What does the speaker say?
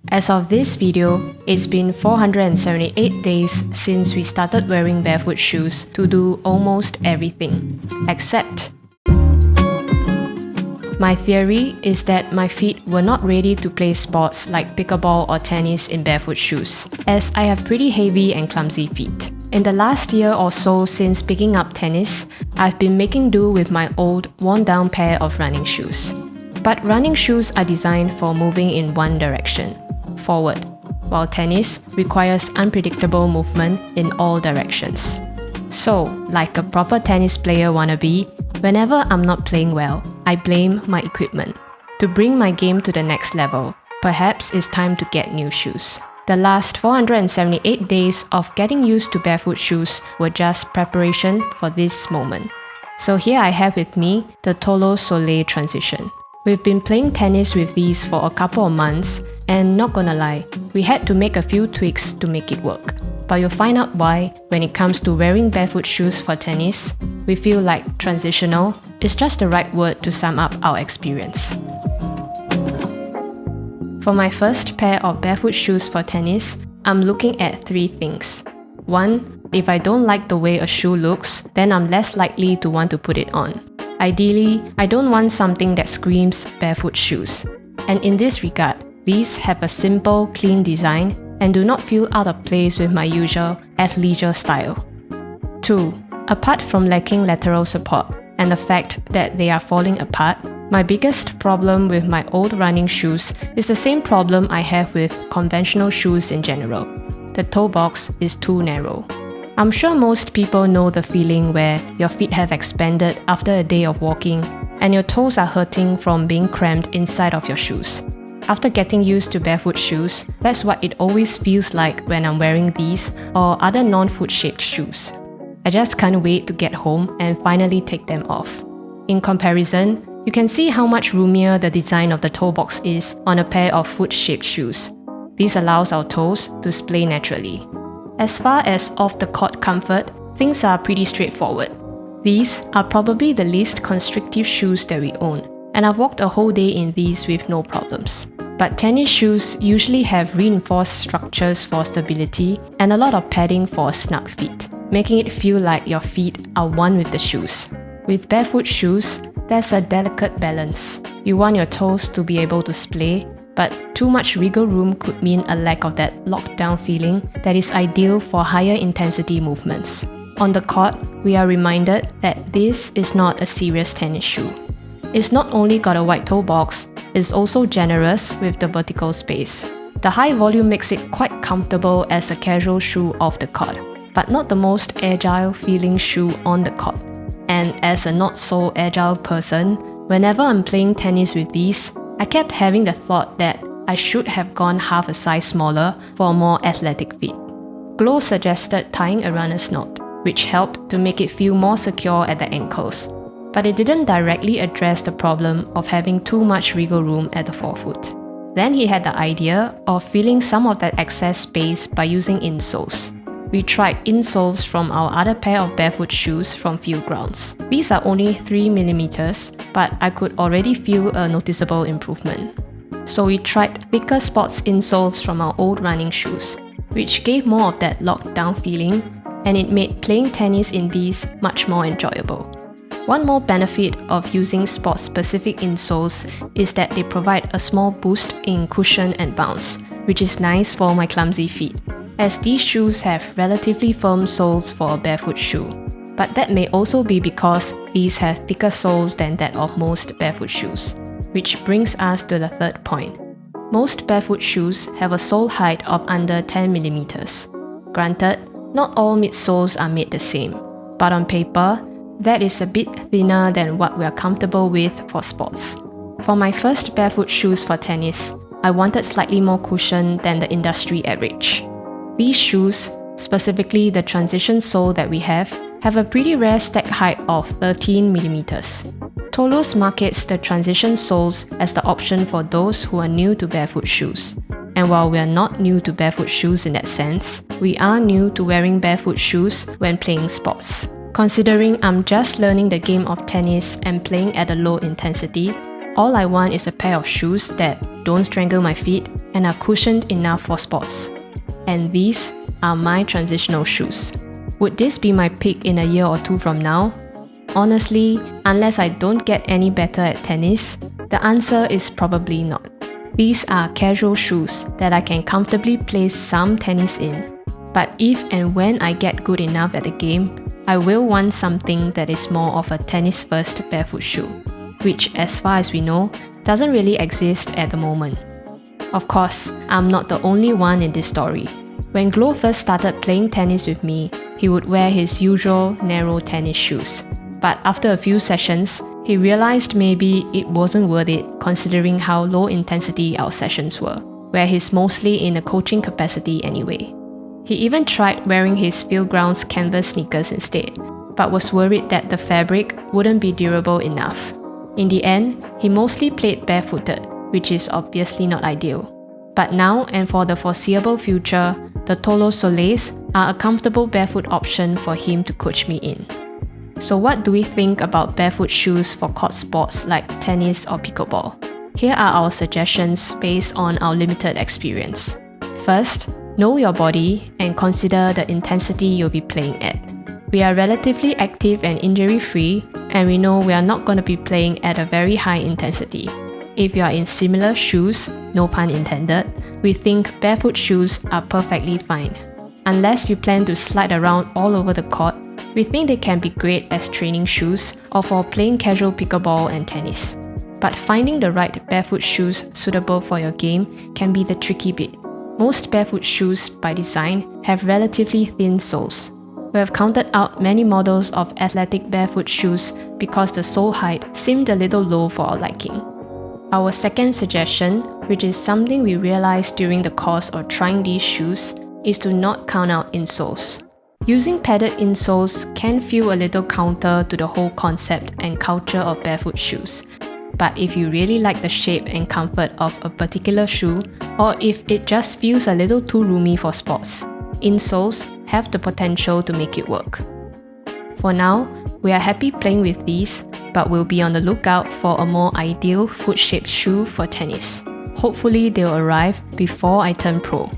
As of this video, it's been 478 days since we started wearing barefoot shoes to do almost everything, except my theory is that my feet were not ready to play sports like pickleball or tennis in barefoot shoes, as I have pretty heavy and clumsy feet. In the last year or so since picking up tennis, I've been making do with my old, worn-down pair of running shoes. But running shoes are designed for moving in one direction, forward, while tennis requires unpredictable movement in all directions. So, like a proper tennis player wannabe, whenever I'm not playing well, I blame my equipment. To bring my game to the next level, perhaps it's time to get new shoes. The last 478 days of getting used to barefoot shoes were just preparation for this moment. So here I have with me the Tolos Soleil Transition. We've been playing tennis with these for a couple of months, and not gonna lie, we had to make a few tweaks to make it work. But you'll find out why, when it comes to wearing barefoot shoes for tennis, we feel like transitional is just the right word to sum up our experience. For my first pair of barefoot shoes for tennis, I'm looking at 3 things. 1. If I don't like the way a shoe looks, then I'm less likely to want to put it on. Ideally, I don't want something that screams barefoot shoes. And in this regard, these have a simple, clean design and do not feel out of place with my usual athleisure style. 2. Apart from lacking lateral support and the fact that they are falling apart, my biggest problem with my old running shoes is the same problem I have with conventional shoes in general. The toe box is too narrow. I'm sure most people know the feeling where your feet have expanded after a day of walking and your toes are hurting from being crammed inside of your shoes. After getting used to barefoot shoes, that's what it always feels like when I'm wearing these or other non-foot shaped shoes. I just can't wait to get home and finally take them off. In comparison, you can see how much roomier the design of the toe box is on a pair of foot-shaped shoes. This allows our toes to splay naturally. As far as off-the-court comfort, things are pretty straightforward. These are probably the least constrictive shoes that we own, and I've walked a whole day in these with no problems. But tennis shoes usually have reinforced structures for stability and a lot of padding for snug feet, making it feel like your feet are one with the shoes. With barefoot shoes, there's a delicate balance. You want your toes to be able to splay, but too much wiggle room could mean a lack of that locked-down feeling that is ideal for higher intensity movements. On the court, we are reminded that this is not a serious tennis shoe. It's not only got a wide toe box, it's also generous with the vertical space. The high volume makes it quite comfortable as a casual shoe off the court, but not the most agile feeling shoe on the court. And as a not so agile person, whenever I'm playing tennis with these, I kept having the thought that I should have gone half a size smaller for a more athletic fit. Glow suggested tying a runner's knot, which helped to make it feel more secure at the ankles. But it didn't directly address the problem of having too much wiggle room at the forefoot. Then he had the idea of filling some of that excess space by using insoles. We tried insoles from our other pair of barefoot shoes from Field Grounds. These are only 3mm, but I could already feel a noticeable improvement. So we tried thicker sports insoles from our old running shoes, which gave more of that locked down feeling, and it made playing tennis in these much more enjoyable. One more benefit of using sport-specific insoles is that they provide a small boost in cushion and bounce, which is nice for my clumsy feet, as these shoes have relatively firm soles for a barefoot shoe. But that may also be because these have thicker soles than that of most barefoot shoes. Which brings us to the third point. Most barefoot shoes have a sole height of under 10mm. Granted, not all midsoles are made the same, but on paper, that is a bit thinner than what we are comfortable with for sports. For my first barefoot shoes for tennis, I wanted slightly more cushion than the industry average. These shoes, specifically the transition sole that we have a pretty rare stack height of 13mm. Tolos markets the transition soles as the option for those who are new to barefoot shoes. And while we are not new to barefoot shoes in that sense, we are new to wearing barefoot shoes when playing sports. Considering I'm just learning the game of tennis and playing at a low intensity, all I want is a pair of shoes that don't strangle my feet and are cushioned enough for sports. And these are my transitional shoes. Would this be my pick in a year or two from now? Honestly, unless I don't get any better at tennis, the answer is probably not. These are casual shoes that I can comfortably play some tennis in. But if and when I get good enough at the game, I will want something that is more of a tennis-first barefoot shoe, which, as far as we know, doesn't really exist at the moment. Of course, I'm not the only one in this story. When Glo first started playing tennis with me, he would wear his usual narrow tennis shoes. But after a few sessions, he realized maybe it wasn't worth it considering how low intensity our sessions were, where he's mostly in a coaching capacity anyway. He even tried wearing his Fieldgrounds canvas sneakers instead, but was worried that the fabric wouldn't be durable enough. In the end, he mostly played barefooted, which is obviously not ideal. But now and for the foreseeable future, the Tolos Soleils are a comfortable barefoot option for him to coach me in. So what do we think about barefoot shoes for court sports like tennis or pickleball? Here are our suggestions based on our limited experience. First, know your body and consider the intensity you'll be playing at. We are relatively active and injury-free, and we know we are not going to be playing at a very high intensity. If you are in similar shoes, no pun intended, we think barefoot shoes are perfectly fine. Unless you plan to slide around all over the court, we think they can be great as training shoes or for playing casual pickleball and tennis. But finding the right barefoot shoes suitable for your game can be the tricky bit. Most barefoot shoes, by design, have relatively thin soles. We have counted out many models of athletic barefoot shoes because the sole height seemed a little low for our liking. Our second suggestion, which is something we realized during the course of trying these shoes, is to not count out insoles. Using padded insoles can feel a little counter to the whole concept and culture of barefoot shoes. But if you really like the shape and comfort of a particular shoe, or if it just feels a little too roomy for sports, insoles have the potential to make it work. For now, we are happy playing with these, but we'll be on the lookout for a more ideal foot-shaped shoe for tennis. Hopefully they'll arrive before I turn pro.